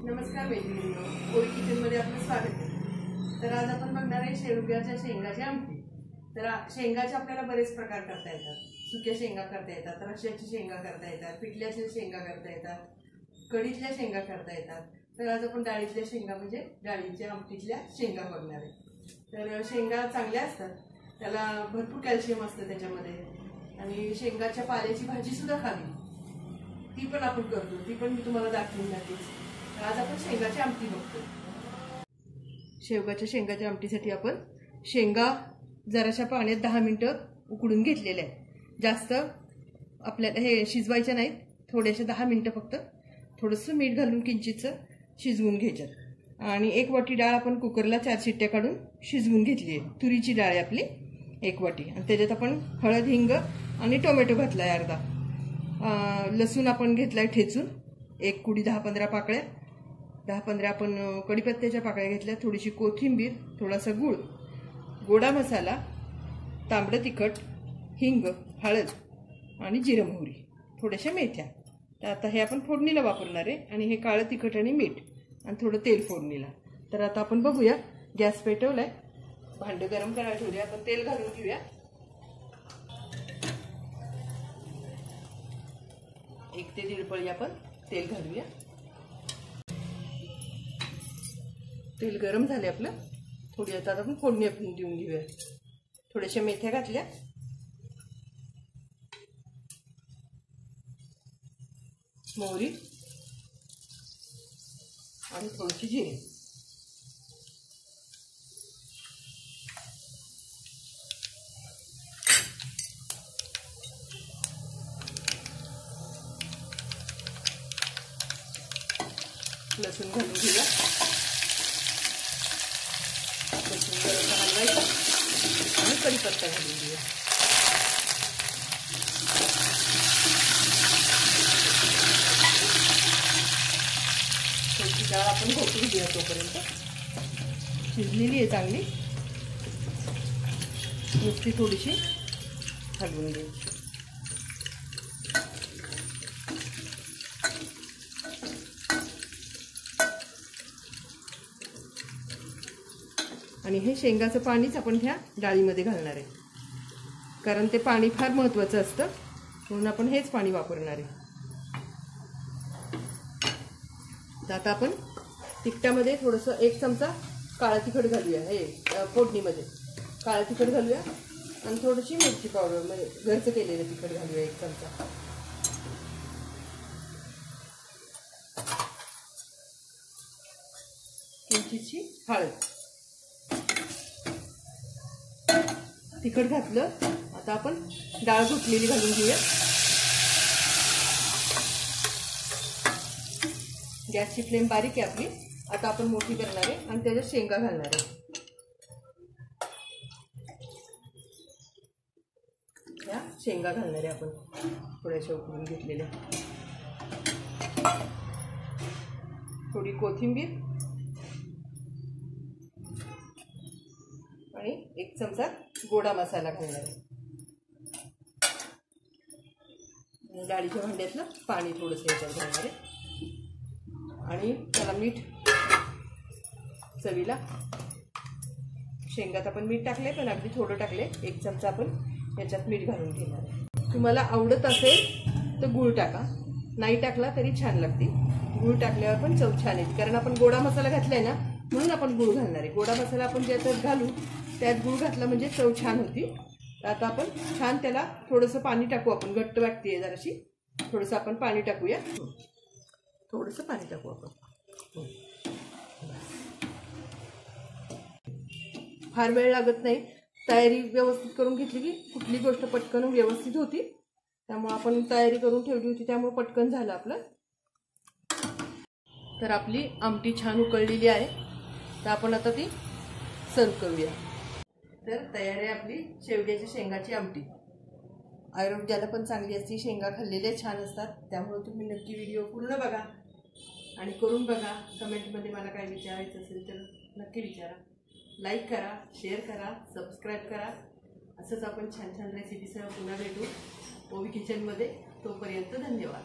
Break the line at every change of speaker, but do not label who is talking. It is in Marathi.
नमस्कार मैत्रिणींनो, ओवी किचनमध्ये आपलं स्वागत आहे। तर आज आपण बघणार आहे शेवग्याच्या शेंगाची आमटी। तर शेंगाचे आपल्याला बरेच प्रकार करता येतात। सुक्या शेंगा करता येतात, रश्श्याची शेंगा करता येतात, पिठल्याच्या शेंगा करता येतात, कढीतल्या शेंगा करता येतात। तर आज आपण डाळीतल्या शेंगा म्हणजे डाळीच्या आमटीतल्या शेंगा बघणार आहे। तर शेंगा चांगल्या असतात, त्याला भरपूर कॅल्शियम असतं त्याच्यामध्ये। आणि शेंगाच्या पाल्याची भाजी सुद्धा खावी, ती पण आपण करतो, ती पण मी तुम्हाला दाखवून नक्कीच। आज आपण शेंगाची आमटी बघतो। शेवगाच्या शेंगाच्या आमटीसाठी आपण शेंगा जराशा पाण्यात 10 मिनिटं उकडून घेतलेल्या आहेत। जास्त आपल्याला हे शिजवायचे नाहीत, थोडेसे 10 मिनिटं फक्त थोडंसं मीठ घालून किंचितचं शिजवून घ्यायचं। आणि 1 वाटी डाळ आपण कुकरला 4 शिट्ट्या काढून शिजवून घेतली आहे। तुरीची डाळ आहे आपली 1 वाटी, आणि त्याच्यात आपण हळद, हिंग आणि टोमॅटो घातलाय अर्धा। लसूण आपण घेतलाय ठेचून, 1 कुडी 10-15 पाकळ्या, 10-15 आपण कढीपत्त्याच्या पाकळ्या घेतल्या, थोडीशी कोथिंबीर, थोडासा गूळ, गोडा मसाला, तांबडं तिखट, हिंग, हळद आणि जिरं मोहरी, थोड्याशा मेथ्या। तर आता हे आपण फोडणीला वापरणार आहे, आणि हे काळं तिखट आणि मीठ आणि थोडं तेल फोडणीला। तर आता आपण बघूया, गॅस पेटवलाय, भांडं गरम करायला ठेवूया, आपण तेल घालून घेऊया। 1 ते 1.5 पळी आपण तेल घालूया। तेल गरम झाले आपलं, थोडी आता आपण फोडणी देऊन घेऊया। थोड्याशा मेथ्या घातल्या, मोहरी आणि थोडीशी जिरे। लसूण घालून घेऊया, लसूण जरा हलवायचं आणि कढीपत्ता घालून घेऊया। थोडीशी डाळ आपण घोटून घेऊया, तोपर्यंत शिजलेली आहे चांगली, नुसती थोडीशी हलवून घ्यायची। आणि हे शेंगाचं पाणीच आपण ह्या डाळीमध्ये घालणार आहे, कारण ते पाणी फार महत्त्वाचं असतं, म्हणून आपण हेच पाणी वापरणार आहे। आता आपण तिखटामध्ये थोडंसं 1 चमचा काळं तिखट घालूया, हे फोडणीमध्ये काळं तिखट घालूया, आणि थोडीशी मिरची पावडर म्हणजे घरचं केलेलं तिखट घालूया 1 चमचा। किंचितशी हळद, तिखट घातलं। आता आपण डाळ घोटलेली घालून घेऊया। गॅसची फ्लेम बारीक आहे आपली, आता आपण मोठी करणार आहे आणि त्याच्यात शेंगा घालणार आहे। या शेंगा घालणार आहे आपण, थोड्याशा उकळून घेतलेल्या, थोडी कोथिंबीर आणि 1 चमचा गोडा मसाला घालणार आहे। डाळीच्या भांड्यातलं पाणी थोडंसं याच्यात घालणार आहे, आणि त्याला मीठ चवीला। शेंगात आपण मीठ टाकले, पण अगदी थोडं टाकले, 1 चमचा आपण याच्यात मीठ घालून घेणार आहे। तुम्हाला आवडत असेल तर गूळ टाका, नाही टाकला तरी छान लागते। गूळ टाकल्यावर पण चव छान येते, कारण आपण गोडा मसाला घातलाय ना, म्हणून आपण गूळ घालणार आहे। गोडा मसाला आपण ज्याच्यात घालू त्यात गूळ घातला म्हणजे चव छान होती। आता आपण छान त्याला थोडंसं पाणी टाकू, आपण घट्ट वाटते जराशी, थोडंसं आपण पाणी टाकूया, थोडंसं पाणी टाकू आपण। फार वेळ लागत नाही, तयारी व्यवस्थित करून घेतली की कुठली गोष्ट पटकन व्यवस्थित होती, त्यामुळे आपण तयारी करून ठेवली होती, त्यामुळे पटकन झालं आपलं। तर आपली आमटी छान उकळलेली आहे, तर आपण आता ती सर्व करूया। तर तयार आहे आपली शेवग्याच्या शेंगाची आमटी। आरोग्याला पण चांगली असते, शेंगा खाल्लेल्या छान असतात, त्यामुळे तुम्ही नक्की व्हिडिओ पूर्ण बघा आणि करून बघा। कमेंटमध्ये मला काय विचारायचं असेल तर नक्की विचारा, लाईक करा, शेअर करा, सबस्क्राईब करा। असंच आपण छान छान रेसिपीसह पुन्हा भेटू ओवी किचनमध्ये। तोपर्यंत धन्यवाद।